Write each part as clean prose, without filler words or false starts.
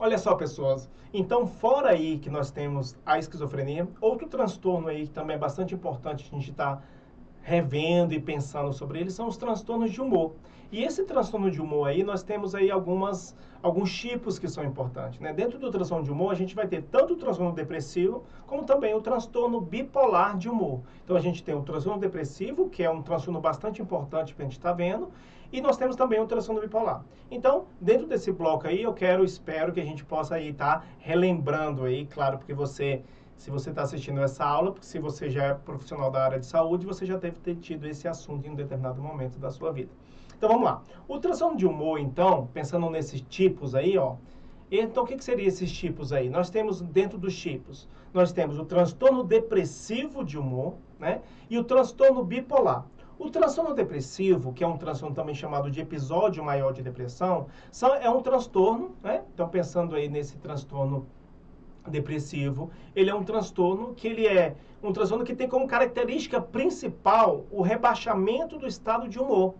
Olha só, pessoas. Então, fora aí que nós temos a esquizofrenia, outro transtorno aí que também é bastante importante a gente estar revendo e pensando sobre ele são os transtornos de humor. E esse transtorno de humor aí, nós temos aí alguns tipos que são importantes, né? Dentro do transtorno de humor, a gente vai ter tanto o transtorno depressivo, como também o transtorno bipolar de humor. Então, a gente tem o transtorno depressivo, que é um transtorno bastante importante que a gente está vendo, e nós temos também o transtorno bipolar. Então, dentro desse bloco aí, espero que a gente possa aí estar relembrando aí, claro, porque se você está assistindo essa aula, porque se você já é profissional da área de saúde, você já deve ter tido esse assunto em um determinado momento da sua vida. Então, vamos lá. O transtorno de humor, então, pensando nesses tipos aí, ó. Então, o que seriam esses tipos aí? Nós temos, dentro dos tipos, nós temos o transtorno depressivo de humor, né? E o transtorno bipolar. O transtorno depressivo, que é um transtorno também chamado de episódio maior de depressão, é um transtorno, né? Então, pensando aí nesse transtorno depressivo, ele é um transtorno que tem como característica principal o rebaixamento do estado de humor.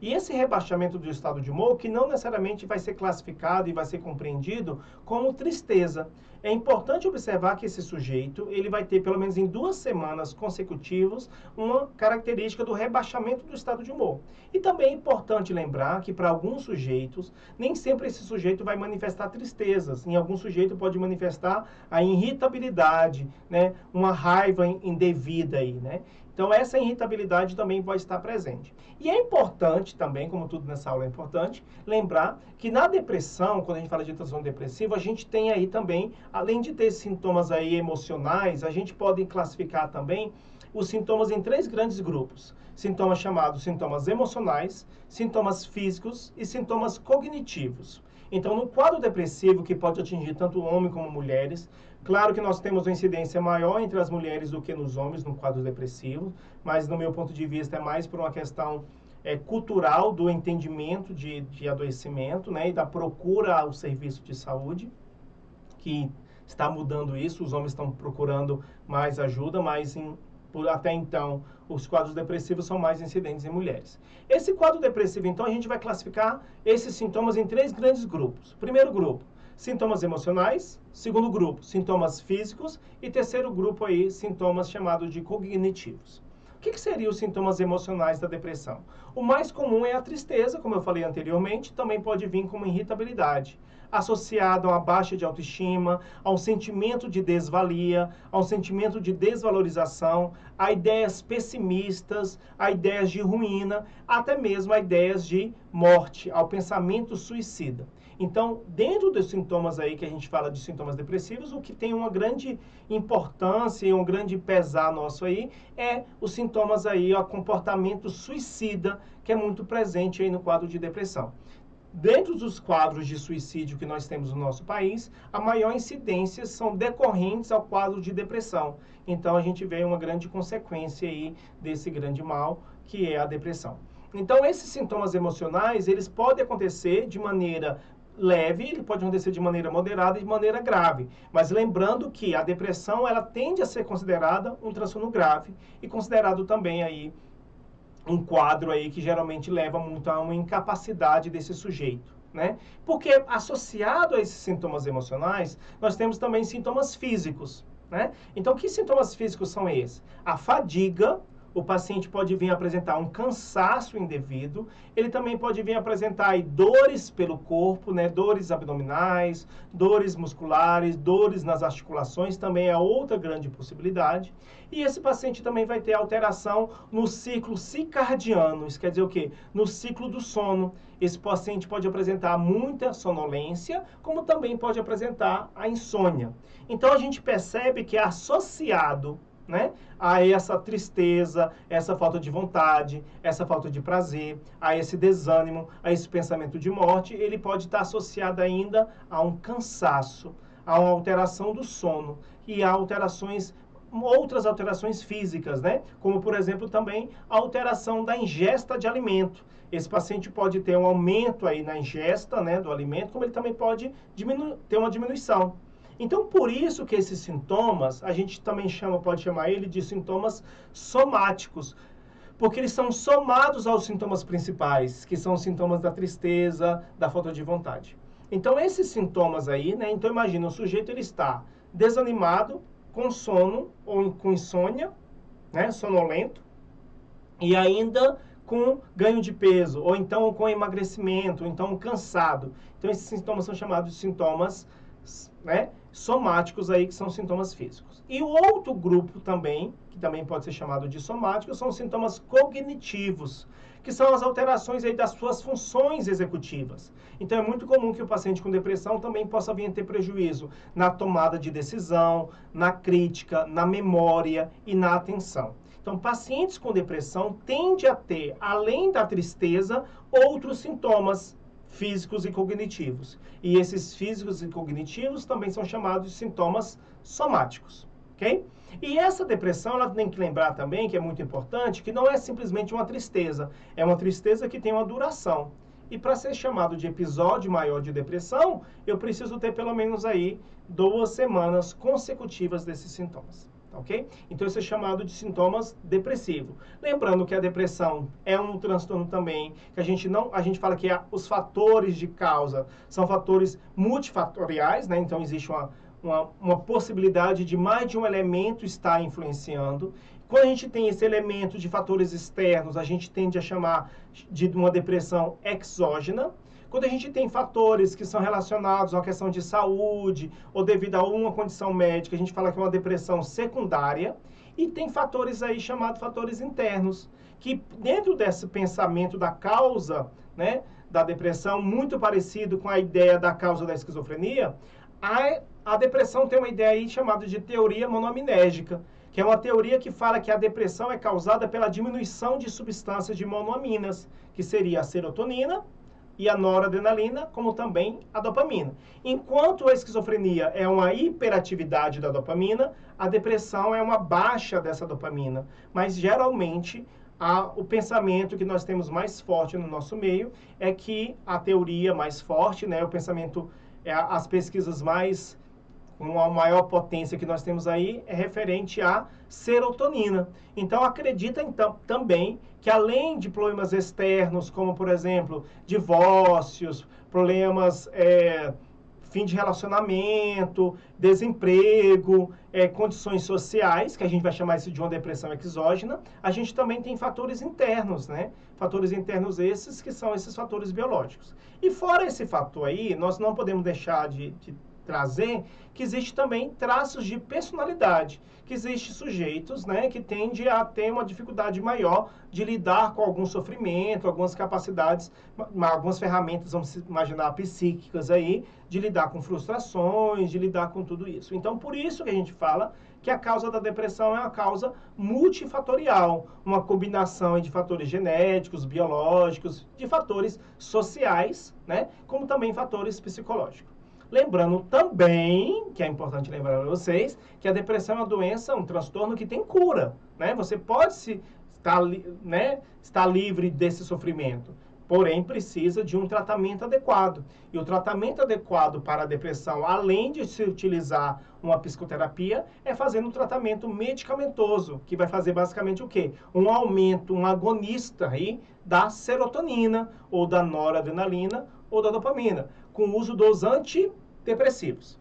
E esse rebaixamento do estado de humor, que não necessariamente vai ser classificado e vai ser compreendido como tristeza. É importante observar que esse sujeito, ele vai ter, pelo menos em 2 semanas consecutivas, uma característica do rebaixamento do estado de humor. E também é importante lembrar que, para alguns sujeitos, nem sempre esse sujeito vai manifestar tristezas. Em algum sujeito pode manifestar a irritabilidade, né? Uma raiva indevida aí, né? Então, essa irritabilidade também pode estar presente. E é importante também, como tudo nessa aula é importante, lembrar que na depressão, quando a gente fala de transtorno depressivo, a gente tem aí também, além de ter sintomas aí emocionais, a gente pode classificar também os sintomas em 3 grandes grupos. Sintomas chamados sintomas emocionais, sintomas físicos e sintomas cognitivos. Então, no quadro depressivo, que pode atingir tanto homens como mulheres, claro que nós temos uma incidência maior entre as mulheres do que nos homens no quadro depressivo, mas no meu ponto de vista é mais por uma questão cultural do entendimento de adoecimento, né, e da procura ao serviço de saúde, que está mudando isso, os homens estão procurando mais ajuda, mas até então os quadros depressivos são mais incidentes em mulheres. Esse quadro depressivo, então, a gente vai classificar esses sintomas em 3 grandes grupos. Primeiro grupo, sintomas emocionais. Segundo grupo, sintomas físicos. E terceiro grupo aí, sintomas chamados de cognitivos. O que seriam os sintomas emocionais da depressão? O mais comum é a tristeza, como eu falei anteriormente, também pode vir como irritabilidade, associado a uma baixa de autoestima, a um sentimento de desvalia, a um sentimento de desvalorização, a ideias pessimistas, a ideias de ruína, até mesmo a ideias de morte, ao pensamento suicida. Então, dentro dos sintomas aí que a gente fala de sintomas depressivos, o que tem uma grande importância e um grande pesar nosso aí é os sintomas aí, o comportamento suicida, que é muito presente aí no quadro de depressão. Dentro dos quadros de suicídio que nós temos no nosso país, a maior incidência são decorrentes ao quadro de depressão. Então, a gente vê uma grande consequência aí desse grande mal, que é a depressão. Então, esses sintomas emocionais, eles podem acontecer de maneira leve, ele pode acontecer de maneira moderada e de maneira grave. Mas lembrando que a depressão, ela tende a ser considerada um transtorno grave e considerado também aí um quadro aí que geralmente leva muito a uma incapacidade desse sujeito, né? Porque associado a esses sintomas emocionais, nós temos também sintomas físicos, né? Então, que sintomas físicos são esses? A fadiga. O paciente pode vir apresentar um cansaço indevido, ele também pode vir apresentar aí dores pelo corpo, né? Dores abdominais, dores musculares, dores nas articulações, também é outra grande possibilidade. E esse paciente também vai ter alteração no ciclo circadiano, isso quer dizer o quê? No ciclo do sono. Esse paciente pode apresentar muita sonolência, como também pode apresentar a insônia. Então, a gente percebe que é associado, né, a essa tristeza, essa falta de vontade, essa falta de prazer, a esse desânimo, a esse pensamento de morte, ele pode estar associado ainda a um cansaço, a uma alteração do sono e a outras alterações físicas, né? Como, por exemplo, também a alteração da ingesta de alimento. Esse paciente pode ter um aumento aí na ingesta, né, do alimento, como ele também pode ter uma diminuição. Então, por isso que esses sintomas, a gente também pode chamar ele de sintomas somáticos, porque eles são somados aos sintomas principais, que são os sintomas da tristeza, da falta de vontade. Então, esses sintomas aí, né? Então, imagina, o sujeito ele está desanimado, com sono ou com insônia, né? Sonolento, e ainda com ganho de peso, ou então com emagrecimento, ou então cansado. Então, esses sintomas são chamados de sintomas, né, somáticos aí, que são sintomas físicos. E o outro grupo também, que também pode ser chamado de somáticos, são os sintomas cognitivos, que são as alterações aí das suas funções executivas. Então, é muito comum que o paciente com depressão também possa vir a ter prejuízo na tomada de decisão, na crítica, na memória e na atenção. Então, pacientes com depressão tendem a ter, além da tristeza, outros sintomas físicos e cognitivos. E esses físicos e cognitivos também são chamados de sintomas somáticos, ok? E essa depressão, ela tem que lembrar também, que é muito importante, que não é simplesmente uma tristeza. É uma tristeza que tem uma duração. E para ser chamado de episódio maior de depressão, eu preciso ter pelo menos aí 2 semanas consecutivas desses sintomas. Ok? Então, isso é chamado de sintomas depressivos. Lembrando que a depressão é um transtorno também, que a gente fala que os fatores de causa são fatores multifatoriais, né? Então, existe uma possibilidade de mais de um elemento estar influenciando. Quando a gente tem esse elemento de fatores externos, a gente tende a chamar de uma depressão exógena. Quando a gente tem fatores que são relacionados a uma questão de saúde ou devido a uma condição médica, a gente fala que é uma depressão secundária. E tem fatores aí chamados fatores internos, que dentro desse pensamento da causa, né, da depressão, muito parecido com a ideia da causa da esquizofrenia, a depressão tem uma ideia aí chamada de teoria monoaminérgica, que é uma teoria que fala que a depressão é causada pela diminuição de substâncias de monoaminas, que seria a serotonina e a noradrenalina, como também a dopamina. Enquanto a esquizofrenia é uma hiperatividade da dopamina, a depressão é uma baixa dessa dopamina. Mas, geralmente, o pensamento que nós temos mais forte no nosso meio é que a teoria mais forte, né, o pensamento, as pesquisas mais com a maior potência que nós temos aí é referente à serotonina. Então, acredita então, também que além de problemas externos, como, por exemplo, divórcios, problemas, fim de relacionamento, desemprego, condições sociais, que a gente vai chamar isso de uma depressão exógena, a gente também tem fatores internos, né? Fatores internos esses que são esses fatores biológicos. E fora esse fator aí, nós não podemos deixar de trazer que existe também traços de personalidade, que existem sujeitos, né, que tendem a ter uma dificuldade maior de lidar com algum sofrimento, algumas capacidades, algumas ferramentas, vamos imaginar, psíquicas aí, de lidar com frustrações, de lidar com tudo isso. Então, por isso que a gente fala que a causa da depressão é uma causa multifatorial, uma combinação de fatores genéticos, biológicos, de fatores sociais, né, como também fatores psicológicos. Lembrando também, que é importante lembrar para vocês, que a depressão é uma doença, um transtorno que tem cura, né? Você pode estar livre desse sofrimento, porém precisa de um tratamento adequado. E o tratamento adequado para a depressão, além de se utilizar uma psicoterapia, é fazendo um tratamento medicamentoso, que vai fazer basicamente o quê? Um aumento, um agonista aí da serotonina, ou da noradrenalina, ou da dopamina, com o uso dos antidepressivos.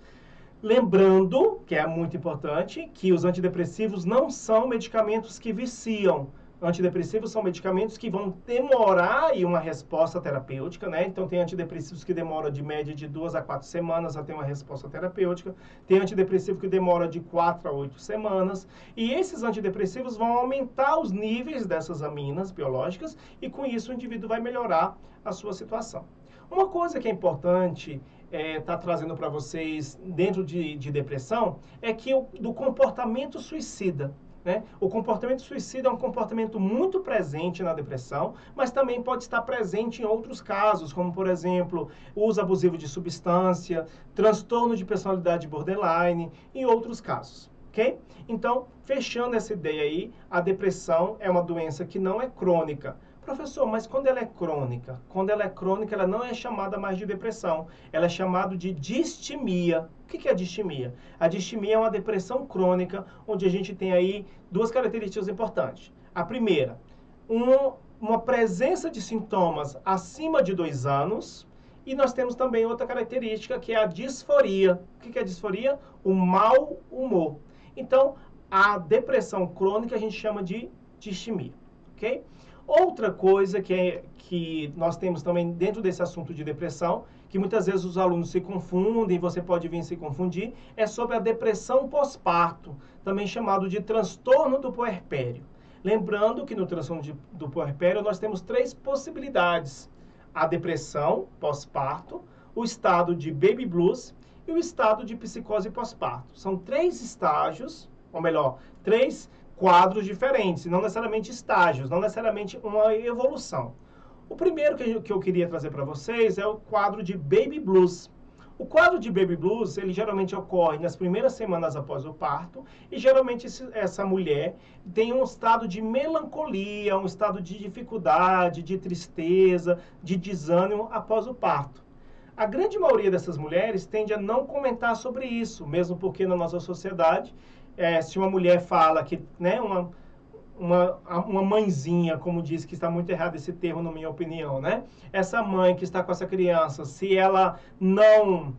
Lembrando, que é muito importante, que os antidepressivos não são medicamentos que viciam. Antidepressivos são medicamentos que vão demorar aí uma resposta terapêutica, né? Então, tem antidepressivos que demoram de média de 2 a 4 semanas a ter uma resposta terapêutica. Tem antidepressivo que demora de 4 a 8 semanas. E esses antidepressivos vão aumentar os níveis dessas aminas biológicas e, com isso, o indivíduo vai melhorar a sua situação. Uma coisa que é importante estar trazendo para vocês dentro de depressão é que do comportamento suicida. Né? O comportamento suicida é um comportamento muito presente na depressão, mas também pode estar presente em outros casos, como, por exemplo, uso abusivo de substância, transtorno de personalidade borderline e outros casos. Ok? Então, fechando essa ideia aí, a depressão é uma doença que não é crônica. Professor, mas quando ela é crônica? Quando ela é crônica, ela não é chamada mais de depressão. Ela é chamada de distimia. O que é a distimia? A distimia é uma depressão crônica, onde a gente tem aí 2 características importantes. A primeira, uma presença de sintomas acima de 2 anos E nós temos também outra característica, que é a disforia. O que é a disforia? O mau humor. Então, a depressão crônica a gente chama de distimia, ok? Outra coisa que nós temos também dentro desse assunto de depressão, que muitas vezes os alunos se confundem, você pode vir se confundir, é sobre a depressão pós-parto, também chamado de transtorno do puerpério. Lembrando que no transtorno do puerpério nós temos 3 possibilidades: a depressão pós-parto, o estado de baby blues e o estado de psicose pós-parto. São 3 estágios, ou melhor, 3 quadros diferentes, não necessariamente estágios, não necessariamente uma evolução. O primeiro que eu queria trazer para vocês é o quadro de baby blues. O quadro de baby blues, ele geralmente ocorre nas primeiras semanas após o parto, e geralmente essa mulher tem um estado de melancolia, um estado de dificuldade, de tristeza, de desânimo após o parto. A grande maioria dessas mulheres tende a não comentar sobre isso, mesmo porque na nossa sociedade, se uma mulher fala que, né, uma mãezinha, como diz, que está muito errado esse termo, na minha opinião, né? Essa mãe que está com essa criança, se ela não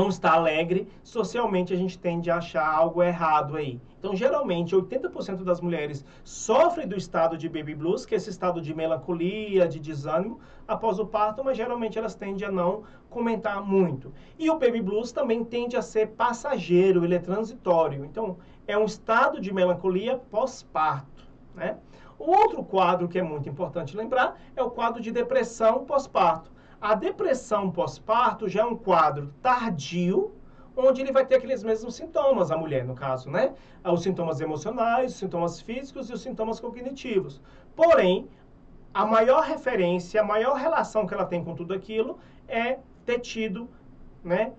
está alegre, socialmente a gente tende a achar algo errado aí. Então, geralmente, 80% das mulheres sofrem do estado de baby blues, que é esse estado de melancolia, de desânimo, após o parto, mas geralmente elas tendem a não comentar muito. E o baby blues também tende a ser passageiro, ele é transitório. Então, é um estado de melancolia pós-parto, né? O outro quadro que é muito importante lembrar é o quadro de depressão pós-parto. A depressão pós-parto já é um quadro tardio, onde ele vai ter aqueles mesmos sintomas, a mulher, no caso, né? Os sintomas emocionais, os sintomas físicos e os sintomas cognitivos. Porém, a maior referência, a maior relação que ela tem com tudo aquilo é ter tido, né,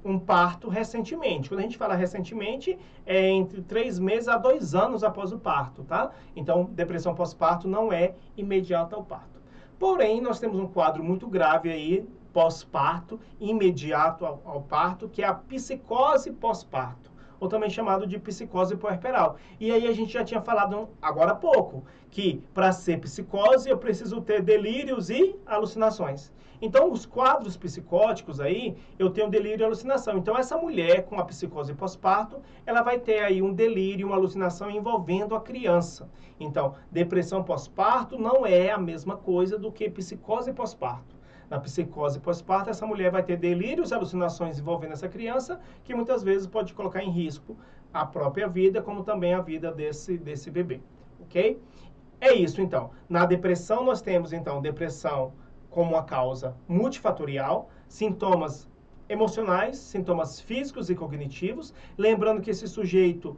um parto recentemente. Quando a gente fala recentemente, é entre 3 meses a 2 anos após o parto, tá? Então, depressão pós-parto não é imediata ao parto. Porém, nós temos um quadro muito grave aí, pós-parto, imediato ao parto, que é a psicose pós-parto, ou também chamado de psicose puerperal. E aí a gente já tinha falado agora há pouco, que para ser psicose eu preciso ter delírios e alucinações. Então, os quadros psicóticos aí, eu tenho delírio e alucinação. Então, essa mulher com a psicose pós-parto, ela vai ter aí um delírio, uma alucinação envolvendo a criança. Então, depressão pós-parto não é a mesma coisa do que psicose pós-parto. Na psicose pós-parto, essa mulher vai ter delírios e alucinações envolvendo essa criança, que muitas vezes pode colocar em risco a própria vida, como também a vida desse bebê, ok? É isso, então. Na depressão, nós temos, então, depressão como uma causa multifatorial, sintomas emocionais, sintomas físicos e cognitivos. Lembrando que esse sujeito,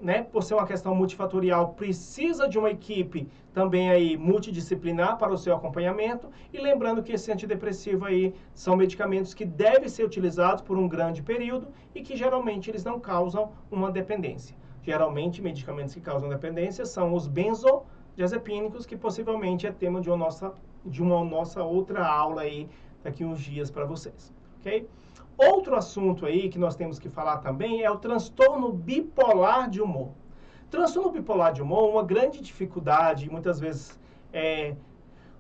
né, por ser uma questão multifatorial, precisa de uma equipe também aí multidisciplinar para o seu acompanhamento. E lembrando que esse antidepressivo aí são medicamentos que devem ser utilizados por um grande período e que geralmente eles não causam uma dependência. Geralmente, medicamentos que causam dependência são os benzodiazepínicos, que possivelmente é tema de uma nossa outra aula aí daqui uns dias para vocês, ok? Outro assunto aí que nós temos que falar também é o transtorno bipolar de humor. Transtorno bipolar de humor, uma grande dificuldade, muitas vezes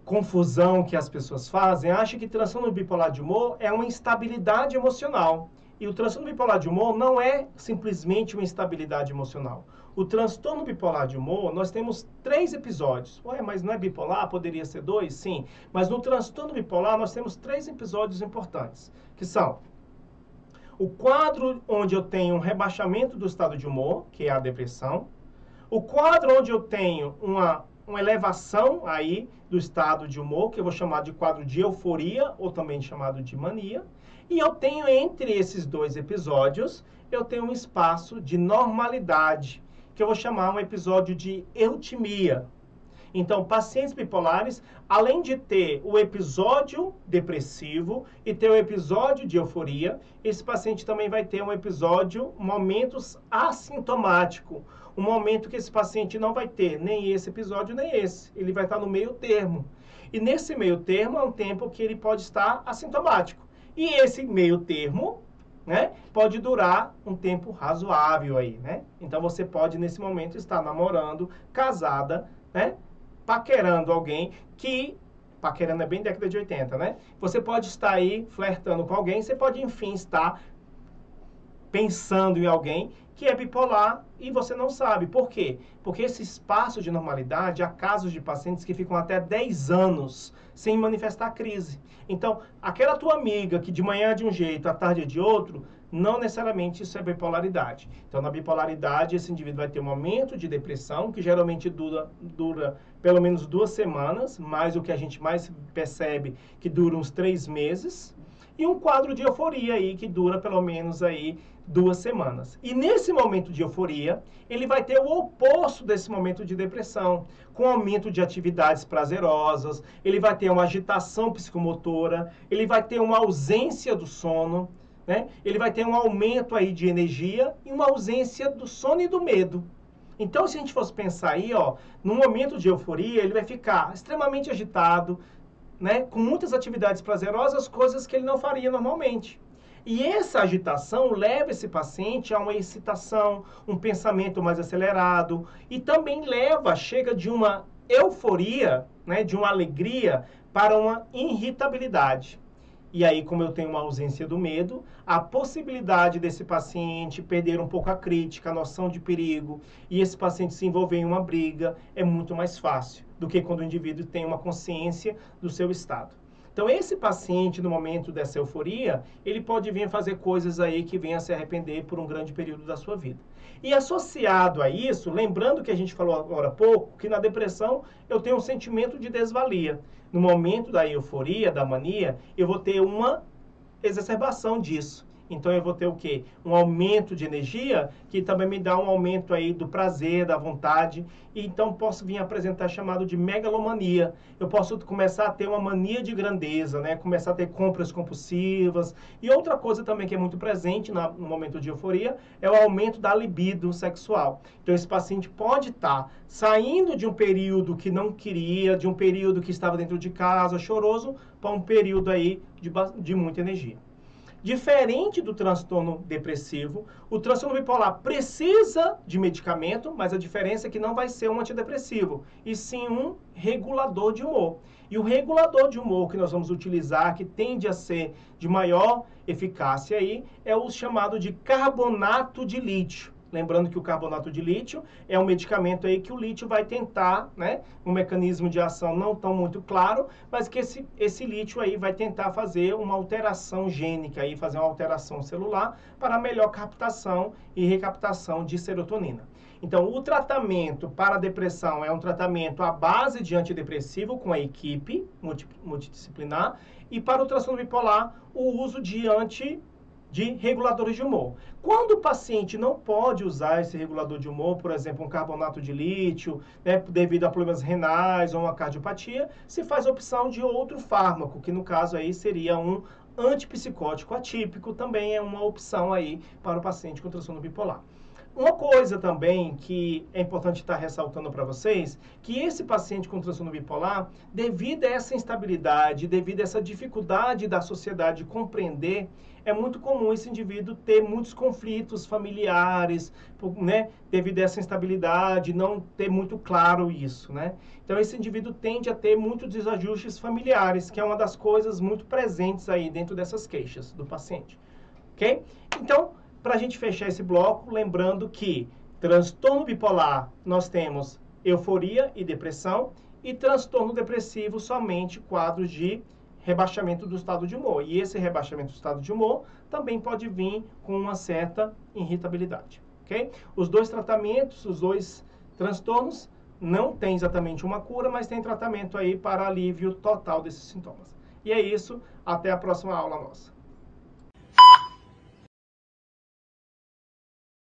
confusão que as pessoas fazem, acham que transtorno bipolar de humor é uma instabilidade emocional. E o transtorno bipolar de humor não é simplesmente uma instabilidade emocional. O transtorno bipolar de humor, nós temos 3 episódios. Ué, mas não é bipolar? Poderia ser 2? Sim. Mas no transtorno bipolar, nós temos 3 episódios importantes, que são o quadro onde eu tenho um rebaixamento do estado de humor, que é a depressão. O quadro onde eu tenho uma elevação aí do estado de humor, que eu vou chamar de quadro de euforia, ou também chamado de mania. E eu tenho, entre esses 2 episódios, eu tenho um espaço de normalidade, que eu vou chamar um episódio de eutimia. Então, pacientes bipolares, além de ter o episódio depressivo e ter o episódio de euforia, esse paciente também vai ter um episódio, momentos assintomático. Um momento que esse paciente não vai ter nem esse episódio, nem esse. Ele vai estar no meio termo. E nesse meio termo é um tempo que ele pode estar assintomático. E esse meio termo, né, pode durar um tempo razoável aí, né? Então, você pode, nesse momento, estar namorando, casada, né, paquerando alguém que paquerando é bem década de 80, né? Você pode estar aí flertando com alguém, você pode, enfim, estar pensando em alguém que é bipolar e você não sabe. Por quê? Porque esse espaço de normalidade, há casos de pacientes que ficam até 10 anos sem manifestar crise. Então, aquela tua amiga que de manhã é de um jeito, à tarde é de outro, não necessariamente isso é bipolaridade. Então, na bipolaridade, esse indivíduo vai ter um momento de depressão, que geralmente dura pelo menos 2 semanas, mas o que a gente mais percebe que dura uns 3 meses, e um quadro de euforia aí que dura pelo menos aí 2 semanas. E nesse momento de euforia, ele vai ter o oposto desse momento de depressão, com aumento de atividades prazerosas, ele vai ter uma agitação psicomotora, ele vai ter uma ausência do sono, né? Ele vai ter um aumento aí de energia e uma ausência do sono e do medo. Então, se a gente fosse pensar aí, ó, no momento de euforia, ele vai ficar extremamente agitado, né, com muitas atividades prazerosas, coisas que ele não faria normalmente. E essa agitação leva esse paciente a uma excitação, um pensamento mais acelerado e também chega de uma euforia, né, de uma alegria para uma irritabilidade. E aí, como eu tenho uma ausência do medo, a possibilidade desse paciente perder um pouco a crítica, a noção de perigo, e esse paciente se envolver em uma briga, é muito mais fácil do que quando o indivíduo tem uma consciência do seu estado. Então, esse paciente, no momento dessa euforia, ele pode vir a fazer coisas aí que venham a se arrepender por um grande período da sua vida. E associado a isso, lembrando que a gente falou agora há pouco, que na depressão eu tenho um sentimento de desvalia. No momento da euforia, da mania, eu vou ter uma exacerbação disso. Então, eu vou ter o quê? Um aumento de energia, que também me dá um aumento aí do prazer, da vontade. E então, posso vir a apresentar chamado de megalomania. Eu posso começar a ter uma mania de grandeza, né? Começar a ter compras compulsivas. E outra coisa também que é muito presente no momento de euforia é o aumento da libido sexual. Então, esse paciente pode estar saindo de um período que não queria, de um período que estava dentro de casa, choroso, para um período aí de muita energia. Diferente do transtorno depressivo, o transtorno bipolar precisa de medicamento, mas a diferença é que não vai ser um antidepressivo, e sim um regulador de humor. E o regulador de humor que nós vamos utilizar, que tende a ser de maior eficácia aí, é o chamado de carbonato de lítio. Lembrando que o carbonato de lítio é um medicamento aí que o lítio vai tentar, né, um mecanismo de ação não tão muito claro, mas que esse lítio aí vai tentar fazer uma alteração gênica, aí, fazer uma alteração celular para melhor captação e recaptação de serotonina. Então, o tratamento para a depressão é um tratamento à base de antidepressivo com a equipe multidisciplinar, e para o transtorno bipolar, o uso de reguladores de humor. Quando o paciente não pode usar esse regulador de humor, por exemplo, um carbonato de lítio, né, devido a problemas renais ou uma cardiopatia, se faz a opção de outro fármaco, que no caso aí seria um antipsicótico atípico, também é uma opção aí para o paciente com transtorno bipolar. Uma coisa também que é importante estar ressaltando para vocês, que esse paciente com transtorno bipolar, devido a essa instabilidade, devido a essa dificuldade da sociedade compreender, é muito comum esse indivíduo ter muitos conflitos familiares, né, devido a essa instabilidade, não ter muito claro isso, né? Então, esse indivíduo tende a ter muitos desajustes familiares, que é uma das coisas muito presentes aí dentro dessas queixas do paciente, ok? Então, para a gente fechar esse bloco, lembrando que transtorno bipolar nós temos euforia e depressão, e transtorno depressivo somente quadros de rebaixamento do estado de humor. E esse rebaixamento do estado de humor também pode vir com uma certa irritabilidade, ok? Os dois tratamentos, os dois transtornos, não tem exatamente uma cura, mas tem tratamento aí para alívio total desses sintomas. E é isso, até a próxima aula nossa.